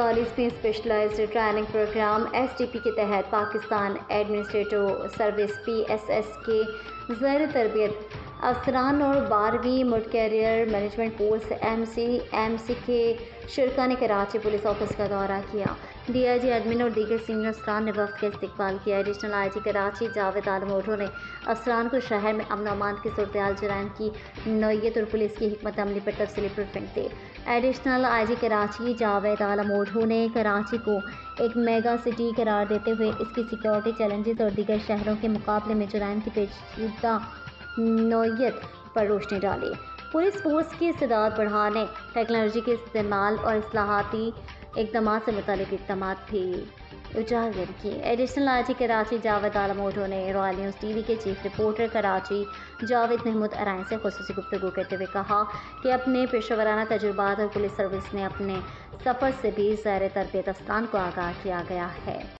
45ویں specialised training programme SDP کے تحت Pakistan administrative service PSS کے زیر تربیت افسران اور 12ویں mid career management course MC کے شرکاء نے کراچی پولیس آفس کا دورہ کیا۔ DIG ایڈمن اور دیگر سینئر افسران نے وفد کا استقبال کیا۔ ایڈیشنل IG کراچی جاوید عالم اوڈھو نے افسران کو شہر میں امن و امان کی صورتحال، جرائم کی نوعیت اور پولیس کی حکمت عملی پر تفصیلی بریفنگ دی۔ ایڈیشنل IG کراچی جاوید عالم اوڈھو نے کراچی کو ایک میگا سٹی قرار دیتے ہوئے اس کی سیکورٹی چیلنجز اور دیگر شہروں کے مقابلے میں جرائم کی پیچیدہ نوعیت پر روشنی ڈالی۔ پولیس فورس کی استعداد بڑھانے، ٹیکنالوجی کے استعمال اور اصلاحاتی اقدامات سے متعلق اقدامات بھی اجاگر کیے۔ ایڈیشنل IG کراچی جاوید عالم اوڈھو نے رائل نیوز TV کے چیف رپورٹر کراچی جاوید محمود ارائن سے خصوصی گفتگو کرتے ہوئے کہا کہ اپنے پیشہ ورانہ تجربات اور پولیس سروس نے اپنے سفر سے بھی زیر تربیت افسران کو آگاہ کیا گیا ہے۔